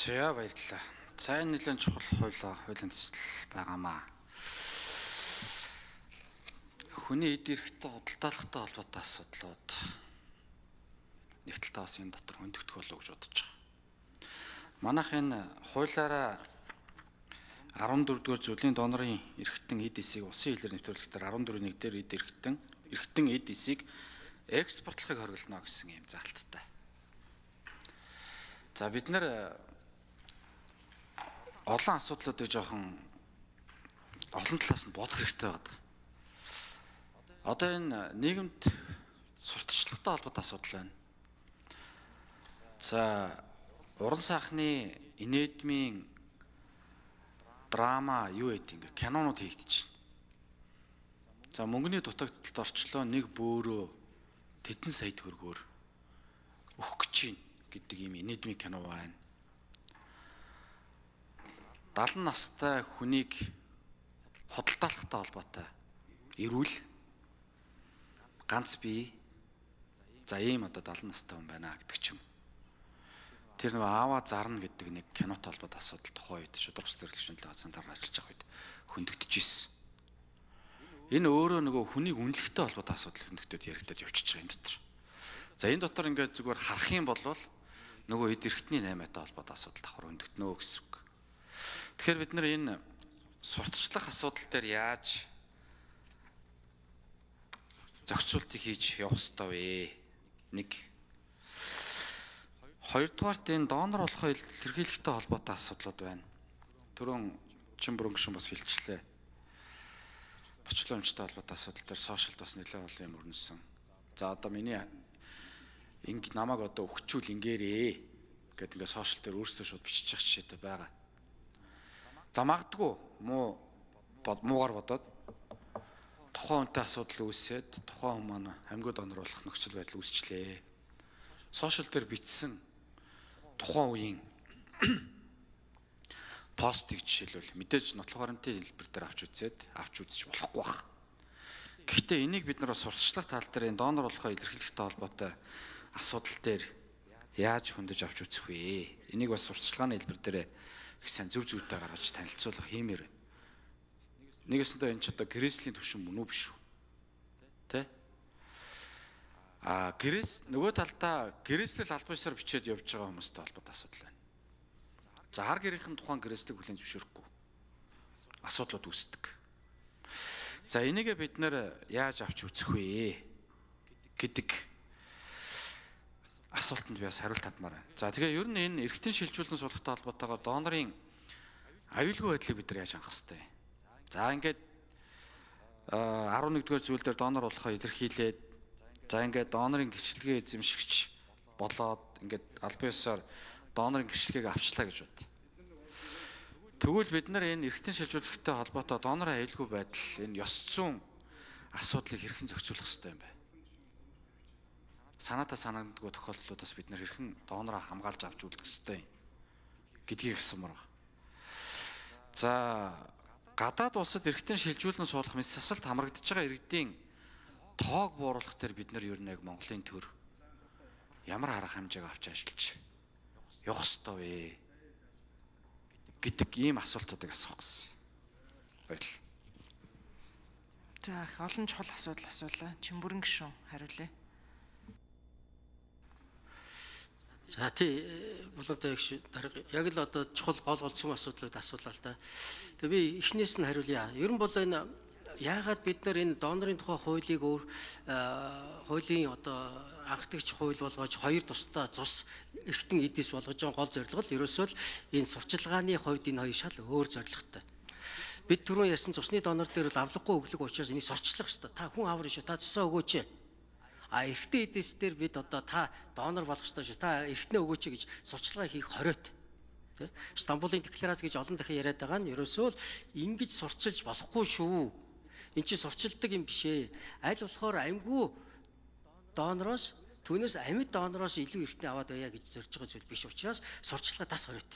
За баярлалаа. За энэ нэлээд чухал хуулийн төсөл байгаамаа. Хүний эд эрэхтэй худалдаалахтай холбоотой асуудлууд нэг талдаа бас энэ дотор хөндөгдөх болов уу гэж бодож байгаа. Манайх энэ хуулиараа 14-р зүйлийн донорын эрэхтэн эд эсийг улсын хилээр нэвтрүүлэхдээ 14-ийн 1-ээр эд эрэхтэн эд эсийг экспортлохыг хориглоно гэсэн юм заалттай. За бид нэр олон асуудлуудыг жоохон олон талаас нь бодох хэрэгтэй байдаг. Одоо энэ нийгэмд сурталчилгатай холбоотой асуудал байна. За уран сайхны инэдмийн драма юу гэдэг ингээ кинонууд хийгдэж байна. За мөнгөний дутагдалд орчлоо нэг бөөрөө тэдэн сая төгрөгөөр өгөх гэж байна гэдэг юм инэдмийн кино байна. 70 настай хүнийг худалдаалахтай холбоотой эрүүл ганц бие за ийм одоо 70 настай хүн байна гэдэг ч юм. Тэр нөгөө аава зарна гэдэг нэг кинотой холбоотой асуудал тухай үед шудраг цэцэрлэгчийн газрын дараа ажиллаж байгаа үед хөндөгдөж ирсэн. Энэ өөрөө нөгөө хүнийг үнэлэхтэй холбоотой асуудал хөндөгдөд яригдаад явчихж байгаа энэ дотор. За энэ дотор ингээд зүгээр харах юм бол нөгөө эд эрхтний 8-тай холбоотой асуудал давхар хөндөгднө гэсэн үг. Тэгэхээр бид нар энэ сурталчлах асуудал дээр яаж зохицуултыг хийж явах ёстой вэ? Нэг. Хоёрдугаарт энэ донор болохоо илэрхийлэхтэй холбоотой асуудлууд байна. Түрүүн Чимбүрэн гүшин бас хэлчихлээ. Бочлоомжтой холбоотой асуудал дээр сошиалд бас нэлээд олон юм өрнөсөн. За одоо миний намайг одоо өгчүүл ингээрээ гэдэг ингээ сошиал дээр өөрсдөө шууд бичиж явах жишээтэй байгаа. За магадгүй муугаар бодоод тухайн хүнтэй асуудал үүсээд тухайн хүн маань амьгууд донор болох нөхцөл байдал үүсчлээ. Сошиал дээр бичсэн тухайн үеийн постыг жишээлбэл мэдээж нотлох баримтын хэлбэр дээр авч үзэж болохгүй баг. Гэхдээ энийг бид нар сурталчлах тал дээр энэ донор болохоо илэрхийлэхтэй холбоотой асуудал дээр яаж хөндөж авч үзэх вэ? Энийг бас сурталчилгааны хэлбэр дээр их сайн зүйтэй гаргаж танилцуулах хиймээр байна. Нэгэсэндээ энэ ч одоо грэслийн түвшин мөн үү биш үү? Тэ? Грэс нөгөө талдаа грэслэл албан ёсоор бичээд явж байгаа хүмүүстэй холбоотой асуудал байна. За хар гэрийнхэн тухайн грэслийг хүлээн зөвшөөрөхгүй асуудлууд үүсдэг. За энийгээ бид нэр яаж авч үзэх вэ гэдэг асуултанд би бас хариулт татмаар байна. За тэгээ ер нь энэ эргэтэн шилжүүлэн суулгахтай холбоотойгоор донорын аюулгүй байдлыг бид нар яаж хангах ёстой вэ? За ингээд 11-р зүйл дээр донор болохоо илэрхийлээд за ингээд донорын гэрчлэгээ эзэмшигч болоод ингээд албан ёсоор донорын гэрчлэгийг авчлаа гэж бод. Тэгвэл бид нар энэ эргэтэн шилжүүлэхтэй холбоотой донорын аюулгүй байдал энэ ёс зүйн асуудлыг хэрхэн зохицуулах ёстой юм бэ? Санаатаа санагддаггүй тохиолдлуудаас бид нар хэрхэн донороо хамгаалж авч үлдэх ёстой юм гэдгийг хэлсэнмээр байна. За гадаад улсад эргэтэн шилжүүлэн суулгах мэс засалт хамрагдаж байгаа иргэдийн тоог бууруулах дээр бид нар ер нь яг Монголын төр ямар арга хэмжээг авч ажиллаж явах ёстой вэ гэдэг ийм асуултуудыг асуух гэсэн. Баярлалаа. За их олон чухал асуудал асуулаа. Чимбүрэн гишүүн хариулъя. За тий булантай яг л одоо чухал гол цөм асуудлууд асуулаа л да. Тэгээ би эхнээс нь хариулъя. Ер нь бол энэ яагаад бид нар энэ донорын тухай хуулийг хуулийн одоо анхдагч хууль болгож хоёр тусдаа цус эргэтэн эдис болгож байгаа гол зорилго л ерөөсөө л энэ сурчилгааны хувьд энэ хоёр шал өөр зорилготой. Бид түрүүн ярьсан цусны донор дээр бол авлахгүй өглөг учраас энийг сурчлах ёстой. Та хүн аврах шүү. Та цусаа өгөөч. Эрэгтэй эдээс дээр бид одоо та донор болох ёстой шүү. Та эрэгтнээ өгөөч гэж сурчилгаа хийх хориот. Тэ? Стамбулын декларац гэж олон дахин яриад байгаа нь ерөөсөө л ингэж сурчилж болохгүй шүү. Энд чинь сурчилдаг юм биш ээ. Аль болохоор амьгүй донороос түүнээс амьд донороос илүү эрэгтнээ аваад байя гэж зорж байгаа зүйл биш учраас сурчилгаа тас хориот.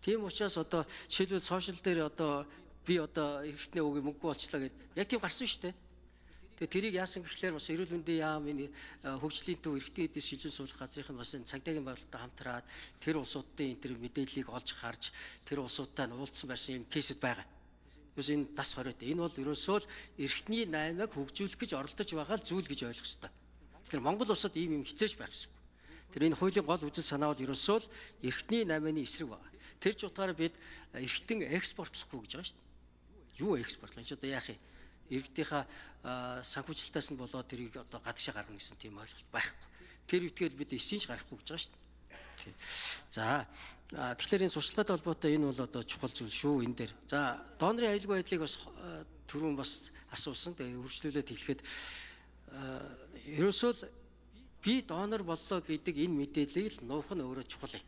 Тийм учраас одоо жишээлбэл сошиал дээр одоо би одоо эрэгтнээ өгөө мөнгө болчлаа гэд яг тийм гарсан шүү дээ. Тэгээ тэрийг яасан гэхлээр бас эрүүл мэндийн яам энэ хөгжлийн төв эрэгтэй эдийн шилжүүлэн суулгах газрын бас энэ цагдаагийн байгууллагатай хамтраад тэр улсуудын энэ мэдээллийг олж харж тэр улсуудтай нь уулзсан байсан юм кейсүүд байгаа. Юус энэ дас хориот. Энэ бол ерөөсөө л эрхтний 8-ыг хөгжүүлэх гэж оролдож байгаа зүйл гэж ойлгох ёстой. Тэгэхээр Монгол улсад ийм юм хизээж байх ёсгүй. Тэр энэ хуулийн гол үзэл санаа бол ерөөсөө л эрхтний 8-ны эсрэг байна. Тэр ч утгаараа бид эрхтэн экспортлохгүй гэж байгаа шүү дээ. Юу экспортлох? Энд одоо яах юм? Иргэдийнхаа санхүүжилтаас нь болоод тэрийг одоо гадагшаа гаргана гэсэн тийм ойлголт байхгүй. Тэр үтгээд бид эсийн ч гарахгүй гэж байгаа шүү дээ. За тэгэхээр энэ сурчлагатай холбоотой энэ бол одоо чухал зүйл шүү энэ дээр. За донорын аюулгүй байдлыг бас түрүүн бас асуусан. Тэгээ үргэлжлүүлээд хэлэхэд ерөөсөө л би донор боллоо гэдэг энэ мэдээллийг л нуух нь өөрөө чухал юм.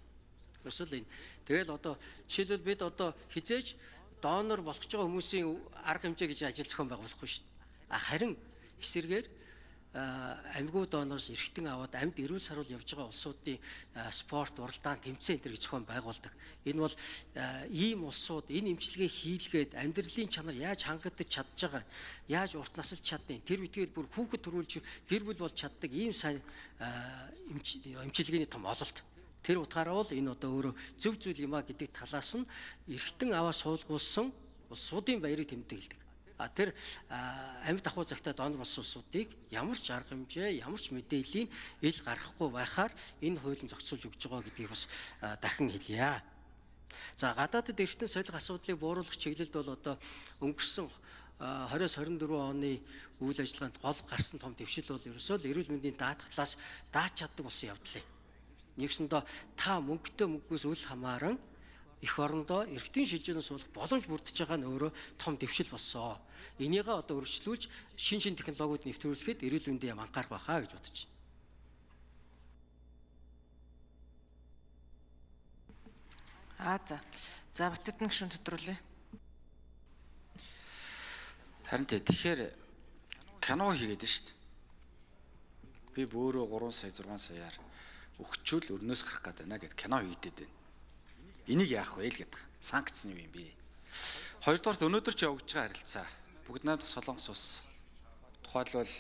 Ерөөсөө л энэ. Тэгэл одоо жишээлбэл бид одоо хизээж донор болох ч байгаа хүмүүсийн арга хэмжээ гэж ажил зохион байгуулахгүй шүү дээ. Харин эсэргээр амьгүй донороос эргэтэн аваад амьд эрүүл саруул явж байгаа улсуудын спорт, уралдаан, тэмцээн энэ гэж зохион байгуулдаг. Энэ бол ийм улсууд энэ эмчилгээ хийлгээд амьдралын чанар яаж хангагдаж чадж байгаа, яаж урт насалж чадна. Тэр үтгээд бүр хүүхэд төрүүлж гэр бүл болж чаддаг ийм сайн эмчилгээний том ололт. Тэр утгаараа бол энэ одоо өөрөө зөв зүйл юм а гэдэг талаас нь эргэтэн аваа суулгуулсан улсуудын баярыг тэмдэглэдэг. Тэр амьд ахуй цагтаа донор болсон улсуудыг ямар ч арга хэмжээ, ямар ч мэдээллийн ил гаргахгүй байхаар энэ хуулийн зохицуулж өгж байгаа гэдгийг бас дахин хэлье. За гадаадд эргэтэн солих асуудлыг бууруулах чиглэлд бол одоо өнгөрсөн 20-24 оны үйл ажиллагаанд гол гарсан том дэвшил бол ерөөсөө л эрүүл мэндийн даатгах талаас дааж чаддаг болсон явдал юм. Нэгсэндээ та мөнгөтэй мөнгөөс үл хамааран эх орондоо эргэтийн шилжүүлэн суулгах боломж бүрдэж байгаа нь өөрөө том дэвшил болсон. Энийгээ одоо өргөжлүүлж шин технологиуд нэвтрүүлэхэд эрүүл мэндийн яам анхаарах байхаа гэж бодож За. За Батэрдэн гишүүн тодруулъя. Харин тэгэхээр кино хийгээд байна шүү дээ. Би бөөрөө 3 сая 6 саяар өгчүүл өрнөөс гарах гээд байна гэд кино хийгээд байна. Энийг яах вэ л гэдэг. Санкц нь юу юм бэ? Хоёрдугаар өнөөдөр ч явагдаж байгаа харилцаа. Бүгд найд Солонгос улс. Тухайлбал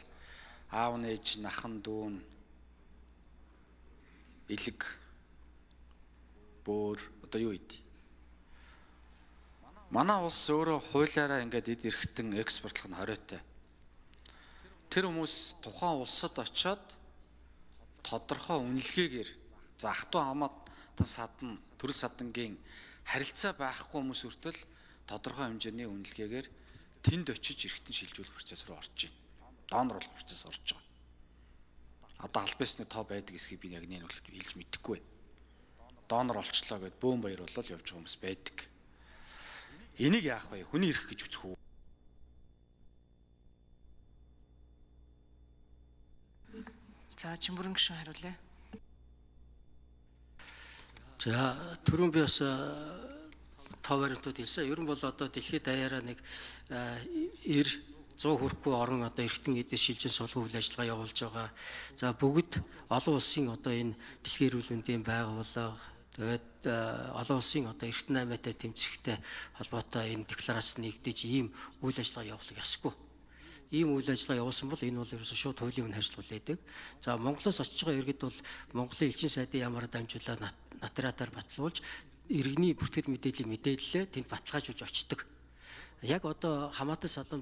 аав нээж, нахан дүүн, элэг, бөөр одоо юу ийд? Манай улс өөрөө хуулиараа ингээд эд эрхтэн экспортлох нь хориотой. Тэр хүмүүс тухайн улсад очиод тодорхой үнэлгээгээр за ах トゥ хамаатан садан төрөл садангийн харилцаа байхгүй хүмүүс хүртэл тодорхой хэмжээний үнэлгээгээр тэнд очиж эргэтэн шилжүүлэх процесс руу орж байна. Донор болох процесс орж байгаа. Одоо албасны тоо байдаг эсхийг би яг нэг хэлж мэдэхгүй байна. Донор олчлоо гэд бөөн баяр болол явж байгаа хүмүүс байдаг. Энийг яах вэ? Хүний эрх гэж үзэх үү? За Чимбүрэн гишүүн хариулъя. За түрүүн би бас тоо баримтууд хэлсэн. Ер нь бол одоо дэлхийд даяараа нэг 100 хүрэхгүй орон одоо эргэтэн эдийн шилжүүлэн суулгах үйл ажиллагаа явуулж байгаа. За бүгд олон улсын одоо энэ дэлхийн эрүүл мэндийн байгууллага тэгээд олон улсын одоо эргэтэн 8-тай тэмцэхтэй холбоотой энэ декларац нэгдэж ийм үйл ажиллагаа явуулах ёсгүй. Ийм үйл ажиллагаа явуулсан бол энэ бол ерөөсөө шууд хуулийн үн харьцуулах байдаг. За Монголоос очиж байгаа иргэд бол Монголын элчин сайдын ямаар дамжуулаад нотариатаар батлуулж иргэний бүртгэл мэдээллийг мэдээллээ тэнд баталгаажуулж очдог. Яг одоо хамаатан садан би